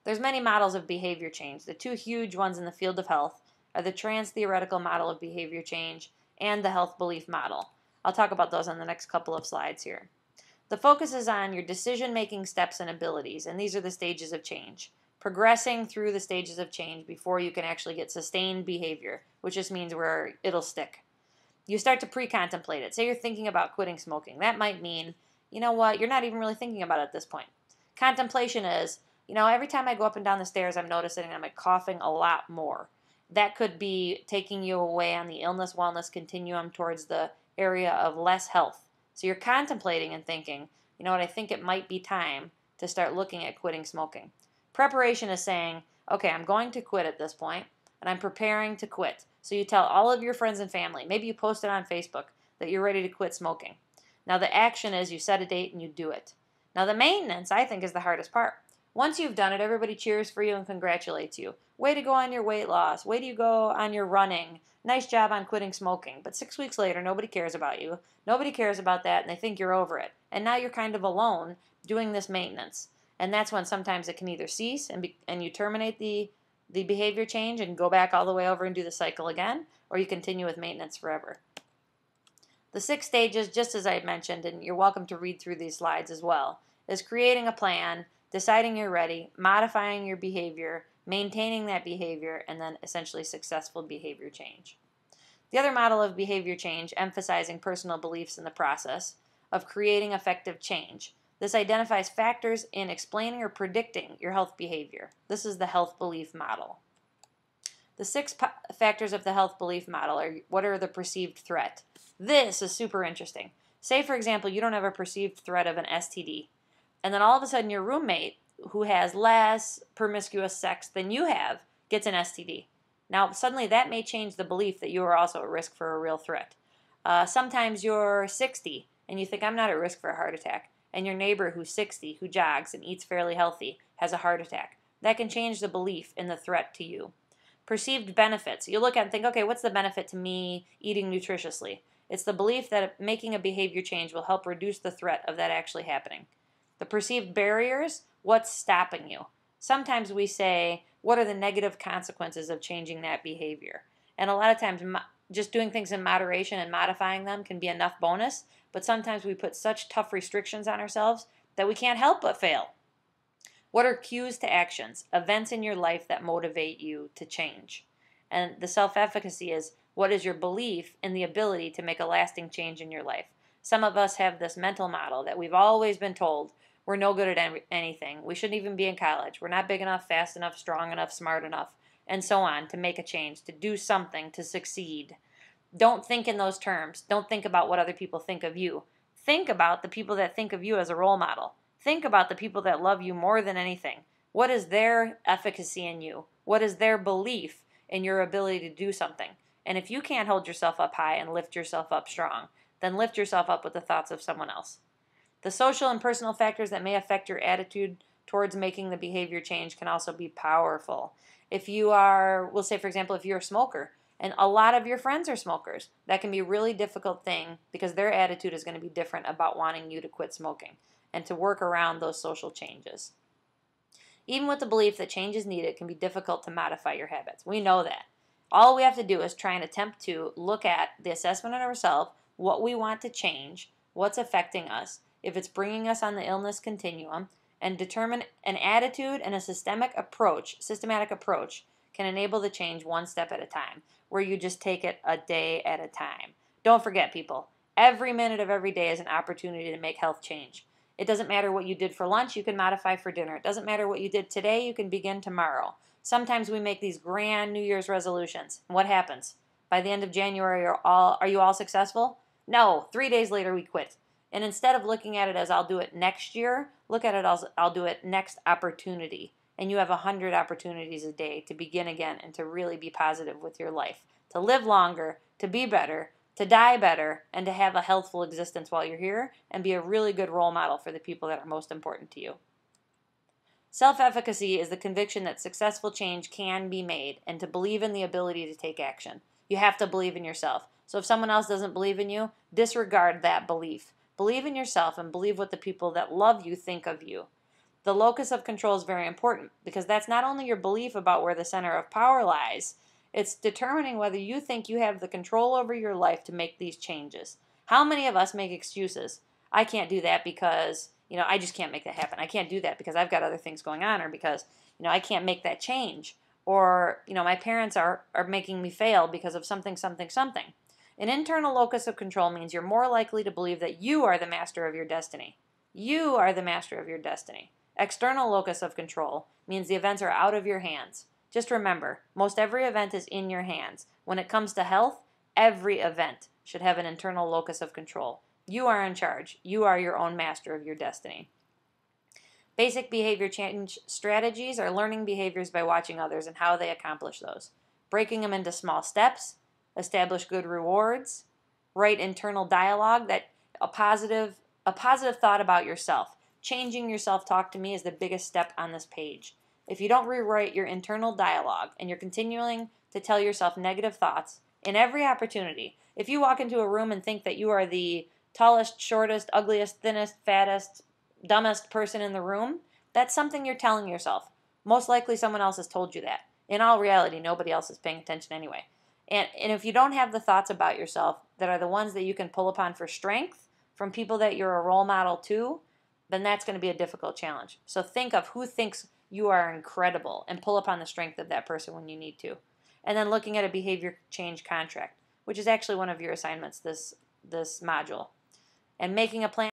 There's many models of behavior change. The two huge ones in the field of health are the trans-theoretical model of behavior change and the health belief model. I'll talk about those on the next couple of slides here. The focus is on your decision-making steps and abilities, and these are the stages of change. Progressing through the stages of change before you can actually get sustained behavior, which just means where it'll stick. You start to pre-contemplate it. Say you're thinking about quitting smoking. That might mean, you know what, you're not even really thinking about it at this point. Contemplation is, every time I go up and down the stairs, I'm noticing I'm coughing a lot more. That could be taking you away on the illness-wellness continuum towards the area of less health. So you're contemplating and thinking, you know what, I think it might be time to start looking at quitting smoking. Preparation is saying, okay, I'm going to quit at this point, and I'm preparing to quit. So you tell all of your friends and family, maybe you post it on Facebook, that you're ready to quit smoking. Now the action is you set a date and you do it. Now the maintenance, I think, is the hardest part. Once you've done it, everybody cheers for you and congratulates you. Way to go on your weight loss. Way to go on your running. Nice job on quitting smoking. But 6 weeks later, nobody cares about you. Nobody cares about that, and they think you're over it. And now you're kind of alone doing this maintenance. And that's when sometimes it can either cease and you terminate the behavior change and go back all the way over and do the cycle again, or you continue with maintenance forever. The 6 stages, just as I had mentioned, and you're welcome to read through these slides as well, is creating a plan, deciding you're ready, modifying your behavior, maintaining that behavior, and then essentially successful behavior change. The other model of behavior change, emphasizing personal beliefs in the process of creating effective change. This identifies factors in explaining or predicting your health behavior. This is the health belief model. The 6 factors of the health belief model are, what are the perceived threat? This is super interesting. Say, for example, you don't have a perceived threat of an STD, and then all of a sudden your roommate, who has less promiscuous sex than you have, gets an STD. Now, suddenly that may change the belief that you are also at risk for a real threat. Sometimes you're 60, and you think, I'm not at risk for a heart attack, and your neighbor who's 60, who jogs and eats fairly healthy, has a heart attack. That can change the belief in the threat to you. Perceived benefits. You look at and think, okay, what's the benefit to me eating nutritiously? It's the belief that making a behavior change will help reduce the threat of that actually happening. The perceived barriers, what's stopping you? Sometimes we say, what are the negative consequences of changing that behavior? And a lot of times, just doing things in moderation and modifying them can be enough bonus, but sometimes we put such tough restrictions on ourselves that we can't help but fail. What are cues to actions, events in your life that motivate you to change? And the self-efficacy is, what is your belief in the ability to make a lasting change in your life? Some of us have this mental model that we've always been told we're no good at anything. We shouldn't even be in college. We're not big enough, fast enough, strong enough, smart enough, and so on to make a change, to do something, to succeed. Don't think in those terms. Don't think about what other people think of you. Think about the people that think of you as a role model. Think about the people that love you more than anything. What is their efficacy in you? What is their belief in your ability to do something? And if you can't hold yourself up high and lift yourself up strong, then lift yourself up with the thoughts of someone else. The social and personal factors that may affect your attitude towards making the behavior change can also be powerful. If you are, we'll say for example, if you're a smoker and a lot of your friends are smokers, that can be a really difficult thing because their attitude is going to be different about wanting you to quit smoking and to work around those social changes. Even with the belief that change is needed, it can be difficult to modify your habits. We know that. All we have to do is try and attempt to look at the assessment of ourselves, what we want to change, what's affecting us, if it's bringing us on the illness continuum, and determine an attitude and a systematic approach can enable the change one step at a time, where you just take it a day at a time. Don't forget, people, every minute of every day is an opportunity to make health change. It doesn't matter what you did for lunch, you can modify for dinner. It doesn't matter what you did today, you can begin tomorrow. Sometimes we make these grand New Year's resolutions. What happens? By the end of January, are you all successful? No, 3 days later we quit. And instead of looking at it as I'll do it next year, look at it as I'll do it next opportunity. And you have 100 opportunities a day to begin again and to really be positive with your life. To live longer, to be better, to die better, and to have a healthful existence while you're here and be a really good role model for the people that are most important to you. Self-efficacy is the conviction that successful change can be made and to believe in the ability to take action. You have to believe in yourself. So if someone else doesn't believe in you, disregard that belief. Believe in yourself and believe what the people that love you think of you. The locus of control is very important because that's not only your belief about where the center of power lies, it's determining whether you think you have the control over your life to make these changes. How many of us make excuses? I can't do that because, I just can't make that happen. I can't do that because I've got other things going on, or because, I can't make that change. Or, my parents are making me fail because of something, something, something. An internal locus of control means you're more likely to believe that you are the master of your destiny. You are the master of your destiny. External locus of control means the events are out of your hands. Just remember, most every event is in your hands. When it comes to health, every event should have an internal locus of control. You are in charge. You are your own master of your destiny. Basic behavior change strategies are learning behaviors by watching others and how they accomplish those. Breaking them into small steps, establish good rewards, write internal dialogue, that a positive thought about yourself. Changing your self-talk to me is the biggest step on this page. If you don't rewrite your internal dialogue and you're continuing to tell yourself negative thoughts in every opportunity, if you walk into a room and think that you are the tallest, shortest, ugliest, thinnest, fattest, dumbest person in the room, that's something you're telling yourself. Most likely someone else has told you that. In all reality, nobody else is paying attention anyway. And if you don't have the thoughts about yourself that are the ones that you can pull upon for strength from people that you're a role model to, then that's going to be a difficult challenge. So think of who thinks you are incredible and pull upon the strength of that person when you need to. And then looking at a behavior change contract, which is actually one of your assignments this module. And making a plan